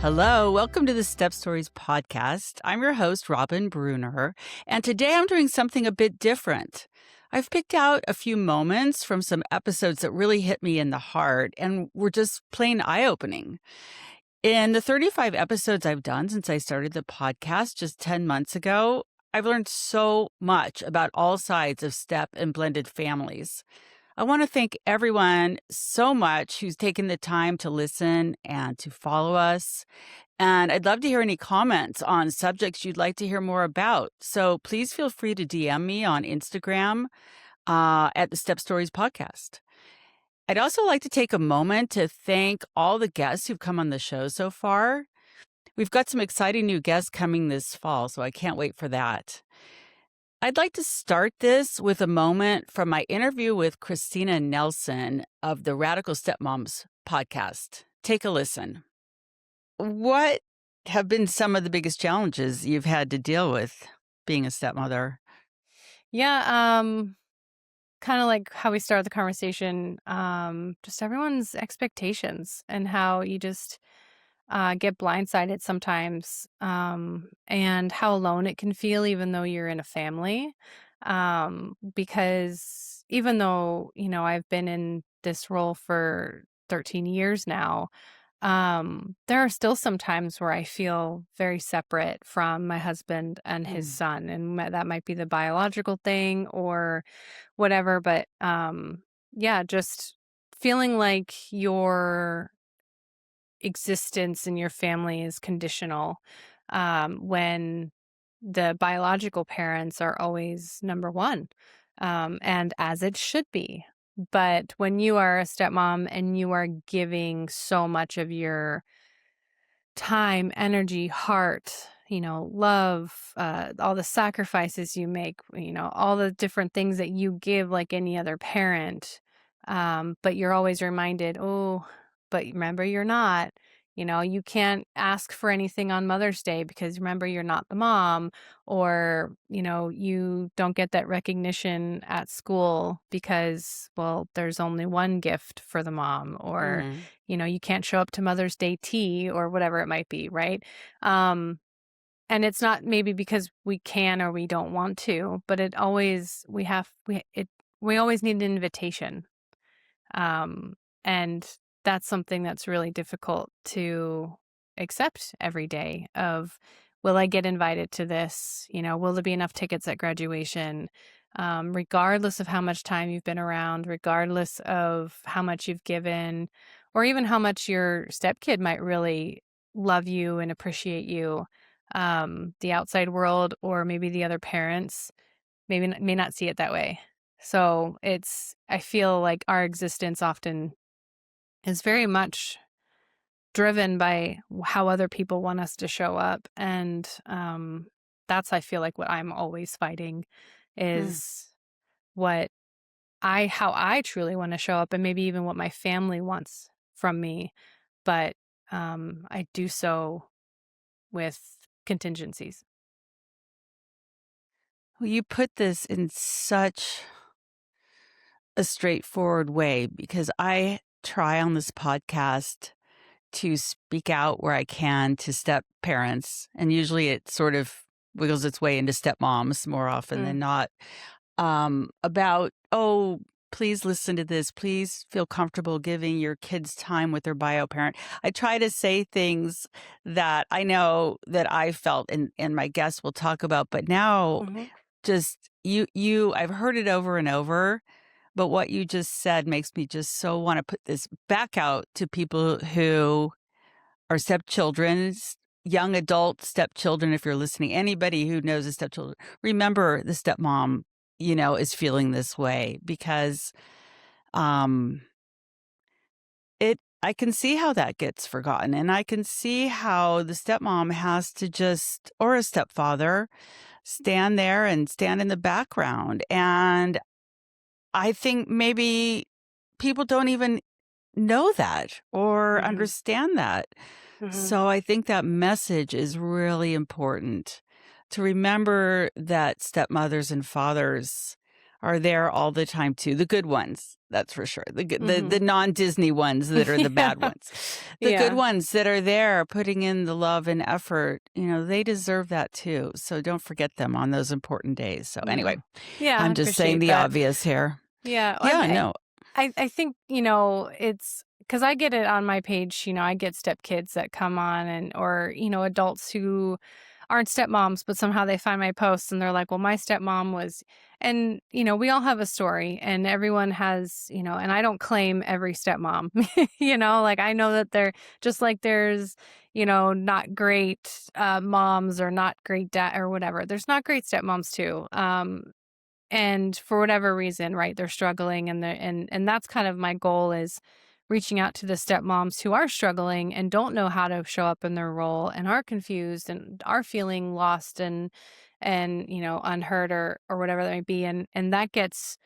Hello, welcome to the Step Stories podcast. I'm your host, Robin Breuner, and today I'm doing something a bit different. I've picked out a few moments from some episodes that really hit me in the heart and were just plain eye-opening. In the 35 episodes I've done since I started the podcast just 10 months ago, I've learned so much about all sides of step and blended families. I want to thank everyone so much who's taken the time to listen and to follow us. And I'd love to hear any comments on subjects you'd like to hear more about. So please feel free to DM me on Instagram at the Step Stories Podcast. I'd also like to take a moment to thank all the guests who've come on the show so far. We've got some exciting new guests coming this fall, so I can't wait for that. I'd like to start this with a moment from my interview with Christina Nelson of the Radical Stepmoms podcast. Take a listen. What have been some of the biggest challenges you've had to deal with being a stepmother? Yeah, kind of like how we started the conversation, just everyone's expectations and how you just get blindsided sometimes, and how alone it can feel even though you're in a family. Because even though, I've been in this role for 13 years now, there are still some times where I feel very separate from my husband and his son, and that might be the biological thing or whatever. But yeah, just feeling like your existence in your family is conditional, when the biological parents are always number one, and as it should be. But when you are a stepmom and you are giving so much of your time, energy, heart, love, all the sacrifices you make, all the different things that you give like any other parent, but you're always reminded, oh, but remember, you're not. You can't ask for anything on Mother's Day because remember, you're not the mom, or, you don't get that recognition at school because, well, there's only one gift for the mom, or, you can't show up to Mother's Day tea or whatever it might be, right? And it's not maybe because we can or we don't want to, but we always need an invitation. And that's something that's really difficult to accept every day of, will I get invited to this? Will there be enough tickets at graduation? Regardless of how much time you've been around, regardless of how much you've given, or even how much your stepkid might really love you and appreciate you, the outside world or maybe the other parents may not see it that way. So I feel like our existence often is very much driven by how other people want us to show up. And that's, I feel like, what I'm always fighting is how I truly want to show up, and maybe even what my family wants from me. But I do so with contingencies. Well, you put this in such a straightforward way because I try on this podcast to speak out where I can to step parents, and usually it sort of wiggles its way into stepmoms more often than not, about, oh, please listen to this. Please feel comfortable giving your kids time with their bio parent. I try to say things that I know that I felt and my guests will talk about, but now just I've heard it over and over, but what you just said makes me just so want to put this back out to people who are stepchildren, young adult stepchildren. If you're listening, anybody who knows a stepchildren, remember the stepmom, is feeling this way because I can see how that gets forgotten, and I can see how the stepmom has to or a stepfather, stand there and stand in the background. And I think maybe people don't even know that or understand that. So I think that message is really important, to remember that stepmothers and fathers are there all the time too. The good ones, that's for sure. The Mhm. non-Disney ones that are the Yeah. bad ones. The good Yeah. ones that are there putting in the love and effort, they deserve that too. So don't forget them on those important days. So anyway, Yeah. Yeah, I I'm just saying appreciate the that. obvious here. Yeah, Yeah, no. I think, it's because I get it on my page, I get stepkids that come on or, adults who aren't stepmoms, but somehow they find my posts and they're like, well, my stepmom was, and, we all have a story and everyone has, and I don't claim every stepmom, like I know that they're just like there's, not great moms or not great dad or whatever. There's not great stepmoms too. And for whatever reason, right, they're struggling and that's kind of my goal is reaching out to the stepmoms who are struggling and don't know how to show up in their role and are confused and are feeling lost and unheard or whatever that may be and that gets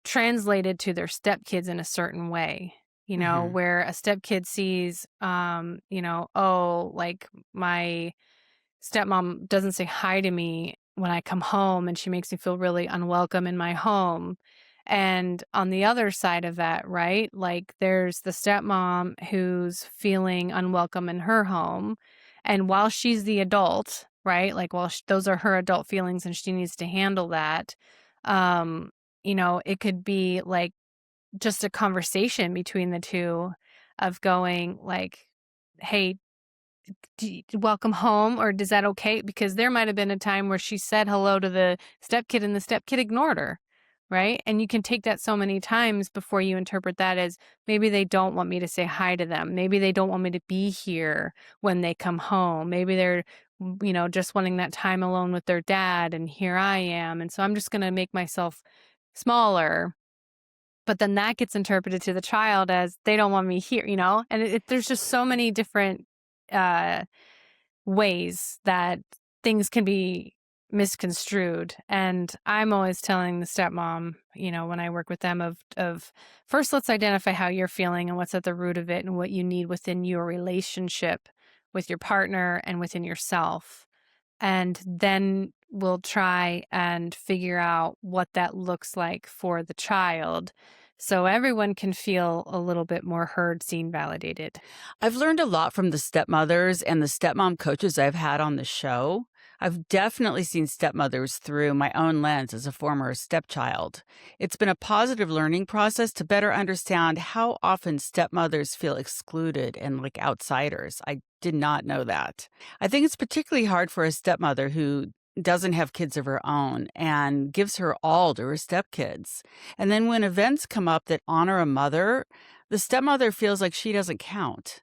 translated to their stepkids in a certain way, Mhm. where a stepkid sees oh, like my stepmom doesn't say hi to me when I come home and she makes me feel really unwelcome in my home. And on the other side of that, right? Like there's the stepmom who's feeling unwelcome in her home. And while she's the adult, right? Like, well, those are her adult feelings and she needs to handle that. Um, it could be like just a conversation between the two of going like, hey, welcome home, or is that okay? Because there might have been a time where she said hello to the stepkid and the stepkid ignored her, right? And you can take that so many times before you interpret that as maybe they don't want me to say hi to them. Maybe they don't want me to be here when they come home. Maybe they're, just wanting that time alone with their dad, and here I am. And so I'm just going to make myself smaller. But then that gets interpreted to the child as they don't want me here, And there's just so many different uh ways that things can be misconstrued. And I'm always telling the stepmom, when I work with them of first let's identify how you're feeling and what's at the root of it and what you need within your relationship with your partner and within yourself. And then we'll try and figure out what that looks like for the child so everyone can feel a little bit more heard, seen, validated. I've learned a lot from the stepmothers and the stepmom coaches I've had on the show. I've definitely seen stepmothers through my own lens as a former stepchild. It's been a positive learning process to better understand how often stepmothers feel excluded and like outsiders. I did not know that. I think it's particularly hard for a stepmother who doesn't have kids of her own and gives her all to her stepkids. And then when events come up that honor a mother, the stepmother feels like she doesn't count.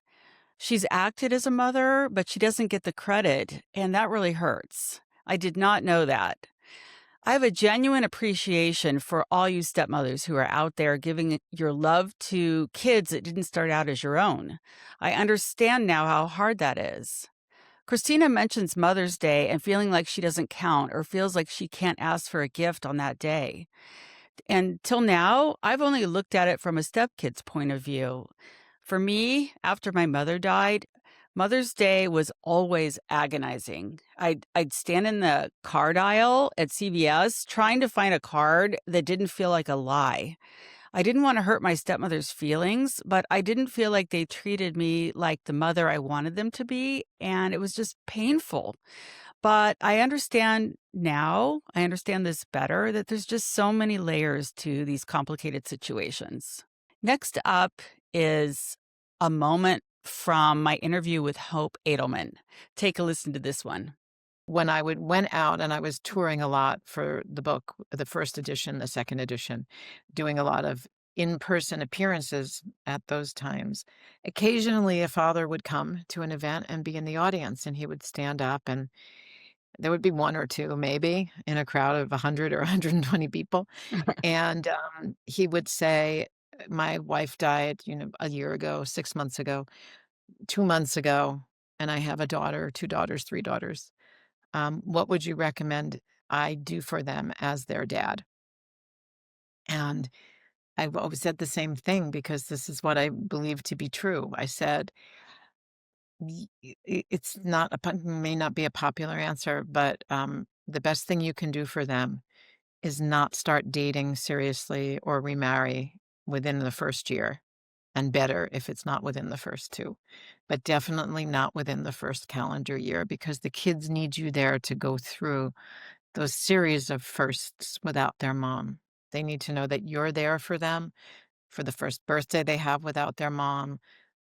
She's acted as a mother, but she doesn't get the credit, and that really hurts. I did not know that. I have a genuine appreciation for all you stepmothers who are out there giving your love to kids that didn't start out as your own. I understand now how hard that is. Christina mentions Mother's Day and feeling like she doesn't count or feels like she can't ask for a gift on that day. And till now, I've only looked at it from a stepkid's point of view. For me, after my mother died, Mother's Day was always agonizing. I'd stand in the card aisle at CVS trying to find a card that didn't feel like a lie. I didn't want to hurt my stepmother's feelings, but I didn't feel like they treated me like the mother I wanted them to be, and it was just painful. But I understand now, I understand this better, that there's just so many layers to these complicated situations. Next up is a moment from my interview with Hope Edelman. Take a listen to this one. When I went out and I was touring a lot for the book, the first edition, the second edition, doing a lot of in-person appearances at those times, occasionally a father would come to an event and be in the audience, and he would stand up, and there would be one or two maybe in a crowd of 100 or 120 people, and he would say, my wife died, a year ago, 6 months ago, 2 months ago, and I have a daughter, two daughters, three daughters. What would you recommend I do for them as their dad? And I've always said the same thing because this is what I believe to be true. I said, It's not may not be a popular answer, but the best thing you can do for them is not start dating seriously or remarry within the first year, and better if it's not within the first two, but definitely not within the first calendar year, because the kids need you there to go through those series of firsts without their mom. They need to know that you're there for them for the first birthday they have without their mom,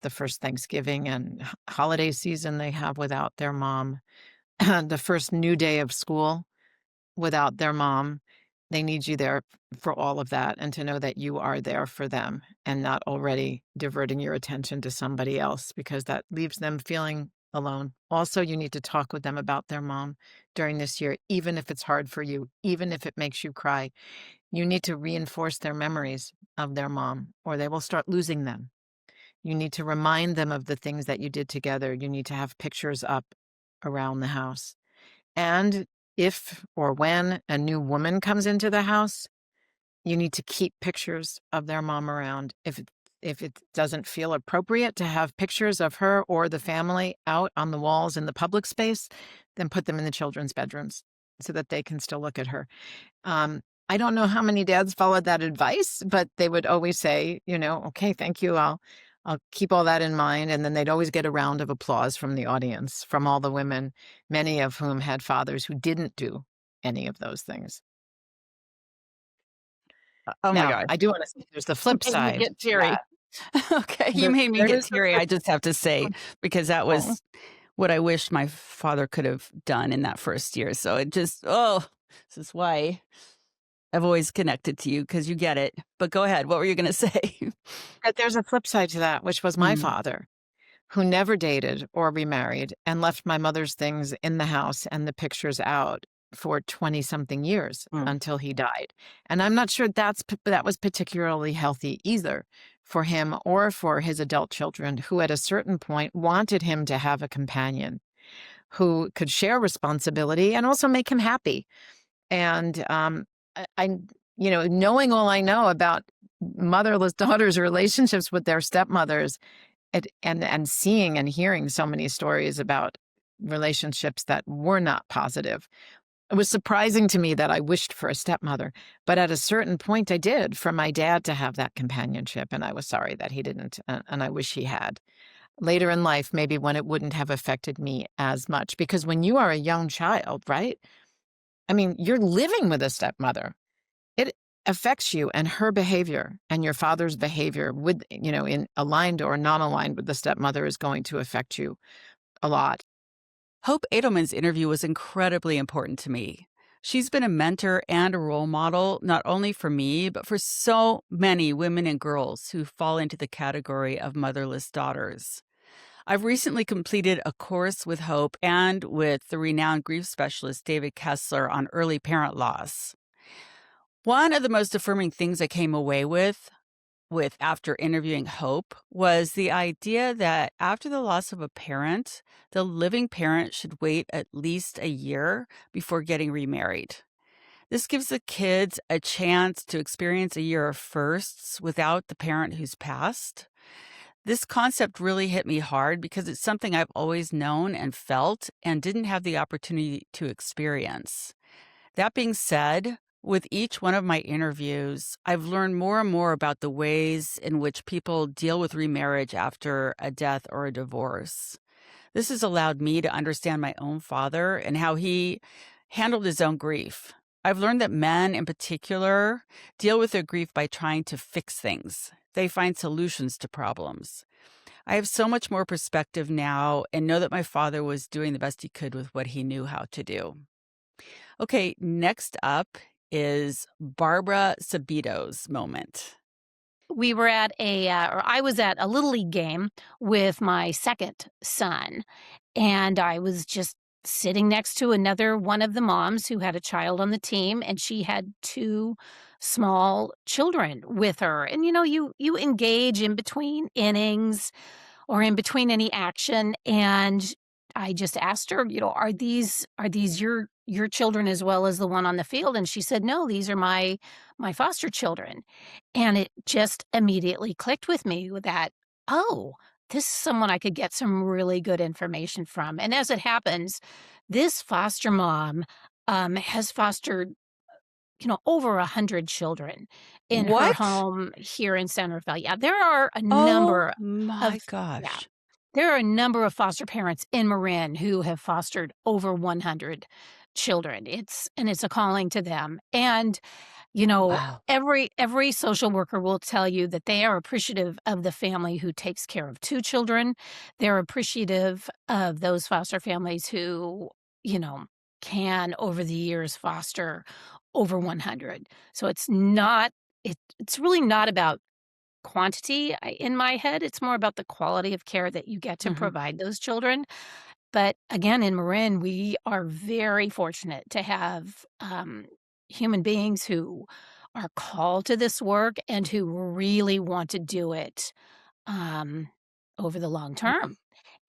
the first Thanksgiving and holiday season they have without their mom, the first new day of school without their mom. They need you there for all of that, and to know that you are there for them and not already diverting your attention to somebody else, because that leaves them feeling alone. Also, you need to talk with them about their mom during this year, even if it's hard for you, even if it makes you cry. You need to reinforce their memories of their mom, or they will start losing them. You need to remind them of the things that you did together. You need to have pictures up around the house. And if or when a new woman comes into the house, you need to keep pictures of their mom around. If it doesn't feel appropriate to have pictures of her or the family out on the walls in the public space, then put them in the children's bedrooms so that they can still look at her. I don't know how many dads followed that advice, but they would always say, okay, thank you. I'll keep all that in mind. And then they'd always get a round of applause from the audience, from all the women, many of whom had fathers who didn't do any of those things. Oh my Now, gosh. I do want to say there's the You flip made me side get to teary. that. Okay, you made me There get is the teary, flip I just have to say, because that side. was what I wish my father could have done in that first year. So it just, oh, this is why I've always connected to you, because you get it. But go ahead. What were you going to say? But there's a flip side to that, which was my Mm, father, who never dated or remarried and left my mother's things in the house and the pictures out for 20 something years mm. until he died. And I'm not sure that was particularly healthy either for him or for his adult children, who at a certain point wanted him to have a companion who could share responsibility and also make him happy. And knowing all I know about motherless daughters' relationships with their stepmothers, and seeing and hearing so many stories about relationships that were not positive, it was surprising to me that I wished for a stepmother. But at a certain point, I did, for my dad to have that companionship, and I was sorry that he didn't, and I wish he had. Later in life, maybe when it wouldn't have affected me as much, because when you are a young child, right? I mean, you're living with a stepmother. It affects you and her behavior, and your father's behavior in aligned or non-aligned with the stepmother is going to affect you a lot. Hope Edelman's interview was incredibly important to me. She's been a mentor and a role model, not only for me, but for so many women and girls who fall into the category of motherless daughters. I've recently completed a course with Hope and with the renowned grief specialist David Kessler on early parent loss. One of the most affirming things I came away with after interviewing Hope was the idea that after the loss of a parent, the living parent should wait at least a year before getting remarried. This gives the kids a chance to experience a year of firsts without the parent who's passed. This concept really hit me hard because it's something I've always known and felt and didn't have the opportunity to experience. That being said, with each one of my interviews, I've learned more and more about the ways in which people deal with remarriage after a death or a divorce. This has allowed me to understand my own father and how he handled his own grief. I've learned that men in particular deal with their grief by trying to fix things. They find solutions to problems. I have so much more perspective now and know that my father was doing the best he could with what he knew how to do. Okay, next up is Barbara Sabido's moment. We were at or I was at a Little League game with my second son, and I was just sitting next to another one of the moms who had a child on the team, and she had two small children with her. And, you engage in between innings or in between any action, and I just asked her, are these your children as well as the one on the field? And she said, no, these are my foster children. And it just immediately clicked with me with that, oh, this is someone I could get some really good information from. And as it happens, this foster mom has fostered over 100 children in her What? home here in San Rafael. Yeah, there are a Oh number my of yeah, gosh. there are a number of foster parents in Marin who have fostered over 100 children. It's a calling to them. And Wow. every social worker will tell you that they are appreciative of the family who takes care of 2 children. They're appreciative of those foster families who, you know, can over the years foster over 100. So it's really not about quantity in my head. It's more about the quality of care that you get to Mhm. provide those children. But again, in Marin, we are very fortunate to have human beings who are called to this work and who really want to do it um, over the long term.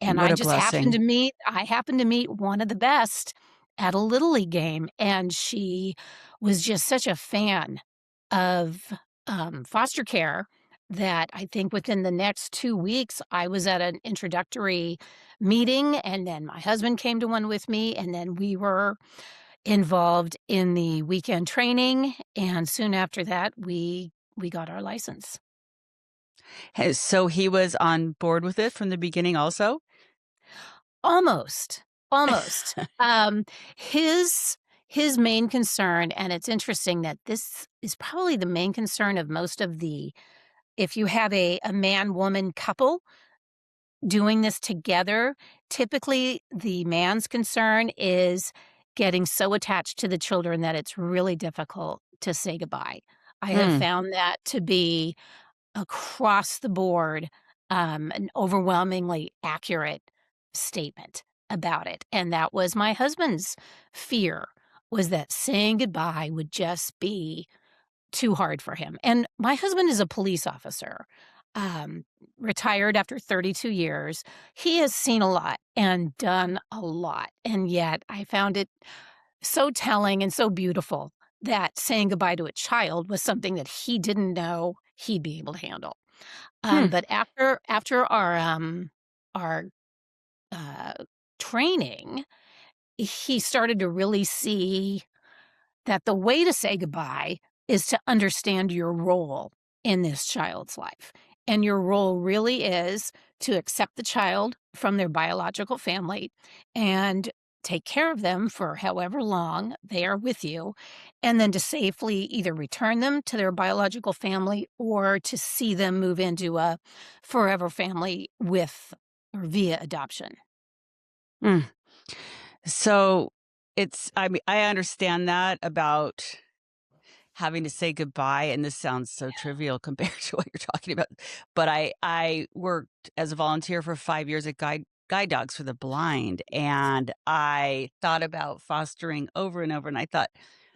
And What I a just happened to blessing. meet I happened to meet one of the best at a Little League game, and she was just such a fan of, foster care that I think within the next 2 weeks, I was at an introductory meeting, and then my husband came to one with me, and then we were involved in the weekend training, and soon after that, we got our license. So he was on board with it from the beginning also? Almost, almost. His main concern, and it's interesting that this is probably the main concern of most of the if you have a man-woman couple doing this together, typically the man's concern is getting so attached to the children that it's really difficult to say goodbye. I have Mm. found that to be across the board, an overwhelmingly accurate statement about it, and that was my husband's fear, was that saying goodbye would just be too hard for him, and my husband is a police officer, um, retired after 32 years. He has seen a lot and done a lot, and yet I found it so telling and so beautiful that saying goodbye to a child was something that he didn't know he'd be able to handle. Hmm. But after our, uh, training, he started to really see that the way to say goodbye is to understand your role in this child's life. And your role really is to accept the child from their biological family and take care of them for however long they are with you, and then to safely either return them to their biological family or to see them move into a forever family with or via adoption. Mm. So I mean, I understand that about having to say goodbye, and this sounds so trivial compared to what you're talking about, but I worked as a volunteer for 5 years at guide dogs for the blind, and I thought about fostering over and over, and I thought,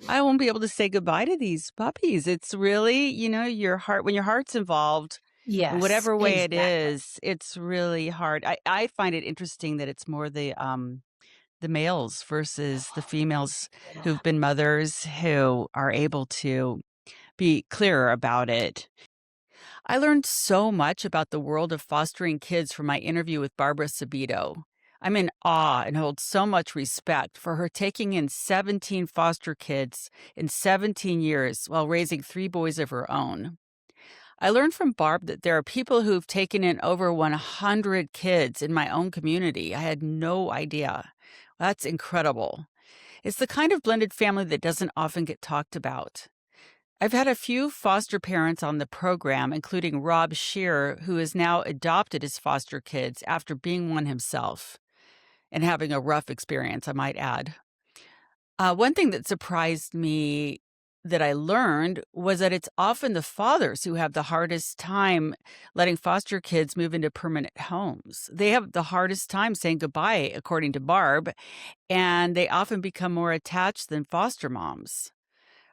"I won't be able to say goodbye to these puppies." It's really, your heart when your heart's involved, in Yes, whatever way it exactly. is, it's really hard. I find it interesting that it's more the males versus the females who've been mothers who are able to be clearer about it. I learned so much about the world of fostering kids from my interview with Barbara Sabido. I'm in awe and hold so much respect for her taking in 17 foster kids in 17 years while raising 3 boys of her own. I learned from Barb that there are people who've taken in over 100 kids in my own community. I had no idea. That's incredible. It's the kind of blended family that doesn't often get talked about. I've had a few foster parents on the program, including Rob Shearer, who has now adopted his foster kids after being one himself and having a rough experience, I might add. One thing that surprised me that I learned was that it's often the fathers who have the hardest time letting foster kids move into permanent homes. They have the hardest time saying goodbye, according to Barb, and they often become more attached than foster moms.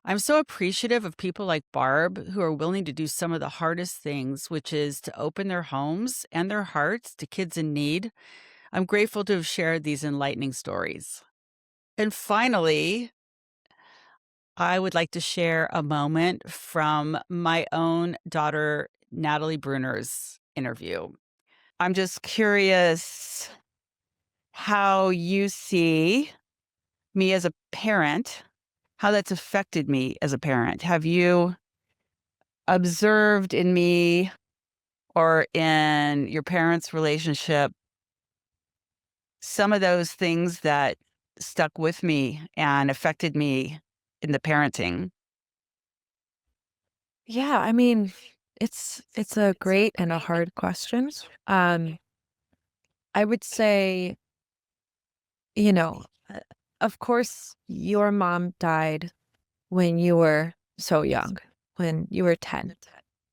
I'm so appreciative of people like Barb who are willing to do some of the hardest things, which is to open their homes and their hearts to kids in need. I'm grateful to have shared these enlightening stories. And finally, I would like to share a moment from my own daughter, Natalie Breuner's interview. I'm just curious how you see me as a parent, how that's affected me as a parent. Have you observed in me or in your parents' relationship some of those things that stuck with me and affected me in the parenting? Yeah, I mean, it's a great and a hard question. Um, I would say, you know, uh, of course, your mom died when you were so young, when you were 10.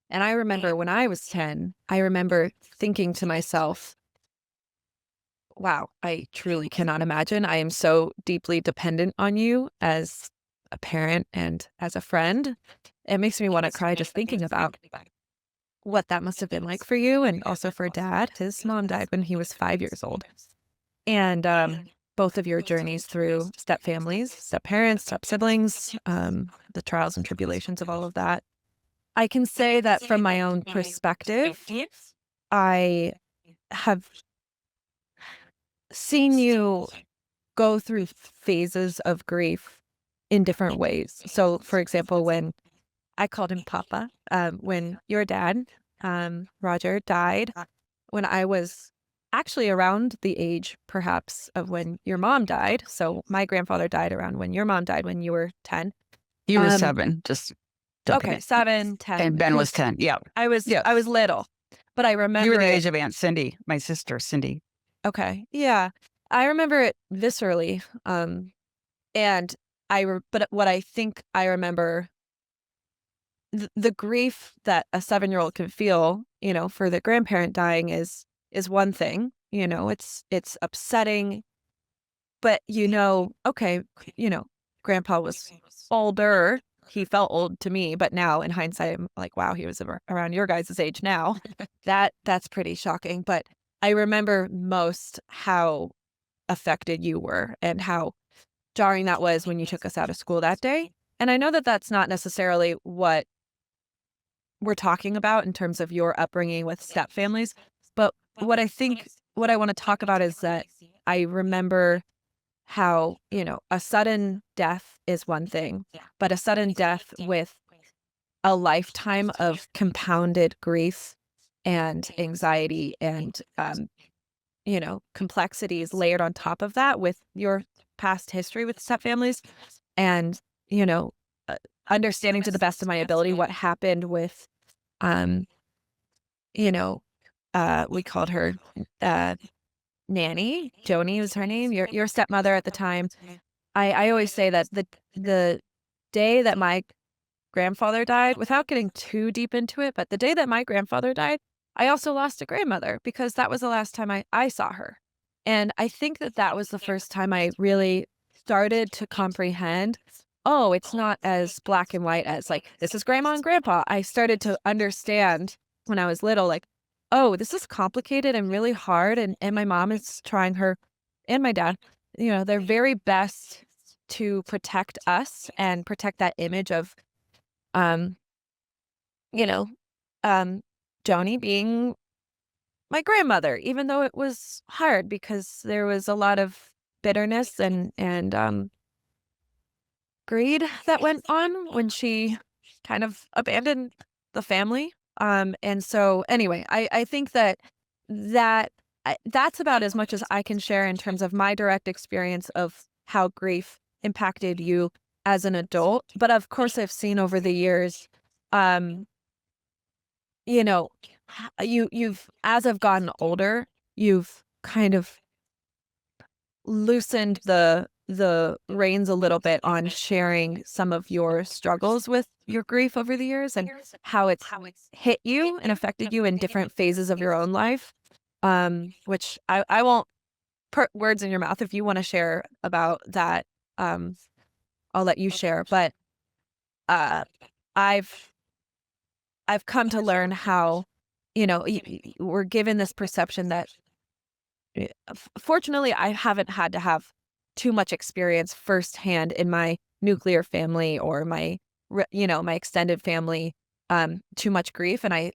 And I remember when I was 10, I remember thinking to myself, wow, I truly cannot imagine. I am so deeply dependent on you as a parent and as a friend. It makes me want to cry just thinking about what that must have been like for you and also for Dad. His mom died when he was 5 years old. And both of your journeys through step families, step parents, step siblings, the trials and tribulations of all of that. I can say that from my own perspective, I have seen you go through phases of grief in different ways. So, for example, when I called him Papa, when your dad, Roger, died, when I was actually around the age perhaps of when your mom died. So my grandfather died around when your mom died when you were 10. You were Um, 7, just jumping Okay, in. 7, 10. And Ben was 10. Yeah. I was Yeah. little, but I You were remember the it. age of Aunt Cindy, my sister, Cindy. Okay, yeah, I remember it viscerally. And but what I think I remember, the grief that a 7-year-old can feel, for the grandparent dying is one thing. It's upsetting, but okay, grandpa was older. He felt old to me, but now in hindsight, I'm like, wow, he was around your guys' age now. That's pretty shocking. But I remember most how affected you were and how jarring that was when you took us out of school that day. And I know that that's not necessarily what we're talking about in terms of your upbringing with step families, but what I want to talk about is that I remember how, a sudden death is one thing, but a sudden death with a lifetime of compounded grief and anxiety and, complexities layered on top of that with your past history with step families and, you know, uh, understanding to the best of my ability what happened with, um, we called her, uh, Nanny. Joni was her name, your stepmother at the time. I always say that the day that my grandfather died, without getting too deep into it, but the day that my grandfather died, I also lost a grandmother because that was the last time I saw her. And I think that was the first time I really started to comprehend, oh, it's not as black and white as like, this is grandma and grandpa. I started to understand when I was little, like, oh, this is complicated and really hard. And my mom is trying her and my dad, their very best to protect us and protect that image of, um, you know, Joni being my grandmother, even though it was hard because there was a lot of bitterness and greed that went on when she kind of abandoned the family. And so anyway, I think that's about as much as I can share in terms of my direct experience of how grief impacted you as an adult. But of course, I've seen over the years, um, you know, you've as I've gotten older, you've kind of loosened the reins a little bit on sharing some of your struggles with your grief over the years and how it's hit you and affected you in different phases of your own life. Which I won't put words in your mouth. If you want to share about that, I'll let you share. But uh, I've come to learn how, we're given this perception that, fortunately, I haven't had to have too much experience firsthand in my nuclear family or my extended family, too much grief. And I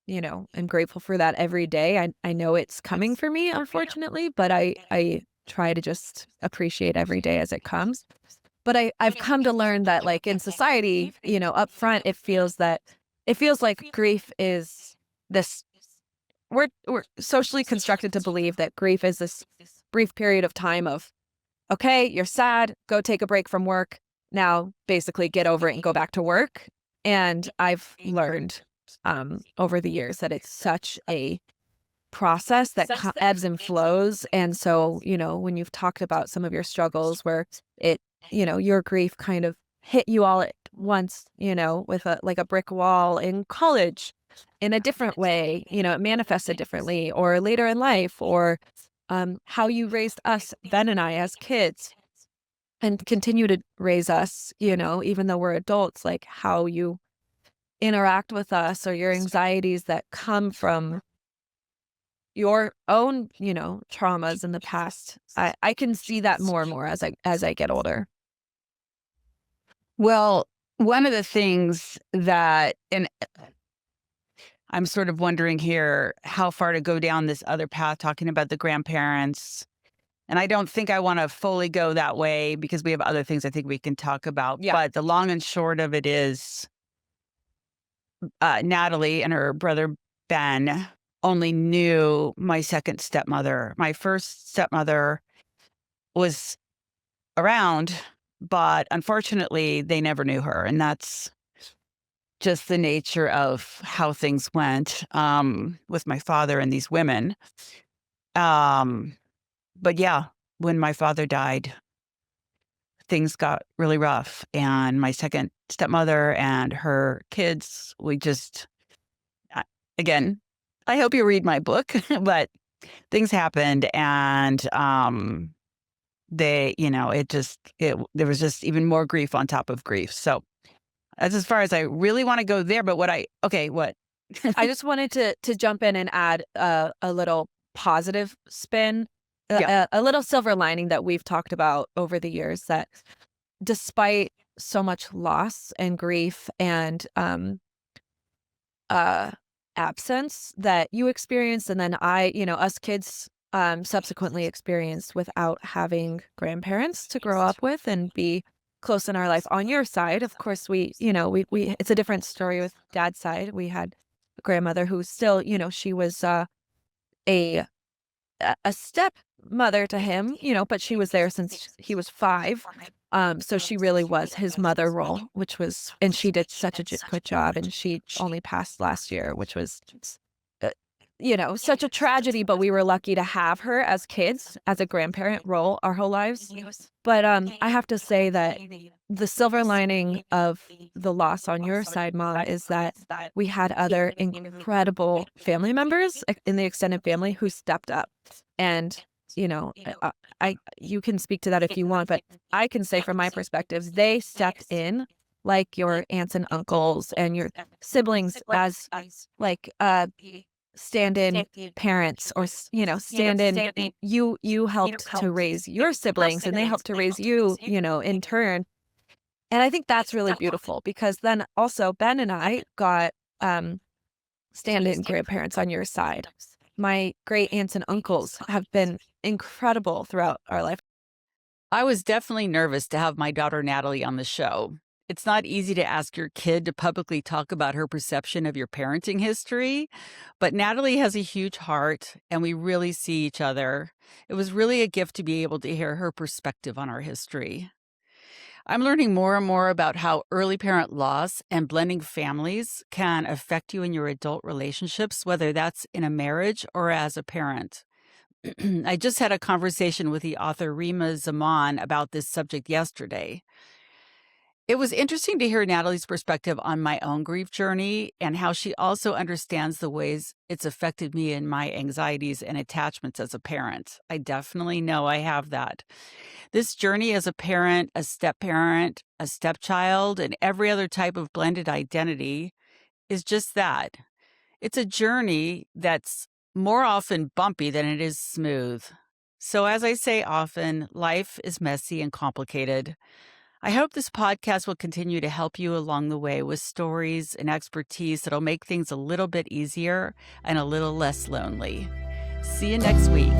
am grateful for that every day. I know it's coming for me, unfortunately, but I try to just appreciate every day as it comes. But I've come to learn that, like, in society, up front, it feels like grief is this, we're socially constructed to believe that grief is this brief period of time of, okay, you're sad, go take a break from work. Now, basically get over it and go back to work. And I've learned over the years that it's such a process that ebbs and flows. And so, when you've talked about some of your struggles where your grief kind of hit you all at once, with a brick wall in college in a different way, it manifested differently, or later in life, or how you raised us, Ben and I, as kids, and continue to raise us, even though we're adults, like how you interact with us, or your anxieties that come from your own, traumas in the past. I can see that more and more as I get older. Well, one of the things that, and I'm sort of wondering here how far to go down this other path, talking about the grandparents. And I don't think I want to fully go that way because we have other things I think we can talk about. Yeah. But the long and short of it is Natalie and her brother Ben only knew my second stepmother. My first stepmother was around, but unfortunately, they never knew her. And that's just the nature of how things went with my father and these women. But yeah, when my father died, things got really rough. And my second stepmother and her kids, again, I hope you read my book, but things happened, and there was just even more grief on top of grief. So that's as far as I really want to go there. But what? I just wanted to jump in and add a little positive spin, a little silver lining that we've talked about over the years, that despite so much loss and grief and absence that you experienced, and then us kids subsequently experienced without having grandparents to grow up with and be close in our life. On your side, of course, we it's a different story with Dad's side. We had a grandmother who still, she was a stepmother to him, but she was there since he was 5. So she really was his mother role, and she did such a good job, and she only passed last year, which was, such a tragedy, but we were lucky to have her as kids, as a grandparent role our whole lives. But I have to say that the silver lining of the loss on your side, Mom, is that we had other incredible family members in the extended family who stepped up. And you can speak to that if you want, but I can say from my perspective, they stepped in like your aunts and uncles and your siblings as like stand-in parents, or stand-in. You helped to raise your siblings, and they helped to raise you, in turn. And I think that's really beautiful, because then also Ben and I got stand-in grandparents on your side. My great aunts and uncles have been incredible throughout our life. I was definitely nervous to have my daughter Natalie on the show. It's not easy to ask your kid to publicly talk about her perception of your parenting history, but Natalie has a huge heart, and we really see each other. It was really a gift to be able to hear her perspective on our history. I'm learning more and more about how early parent loss and blending families can affect you in your adult relationships, whether that's in a marriage or as a parent. I just had a conversation with the author Rima Zaman about this subject yesterday. It was interesting to hear Natalie's perspective on my own grief journey and how she also understands the ways it's affected me in my anxieties and attachments as a parent. I definitely know I have that. This journey as a parent, a step-parent, a stepchild, and every other type of blended identity is just that. It's a journey that's more often bumpy than it is smooth. So as I say often, life is messy and complicated. I hope this podcast will continue to help you along the way with stories and expertise that'll make things a little bit easier and a little less lonely. See you next week.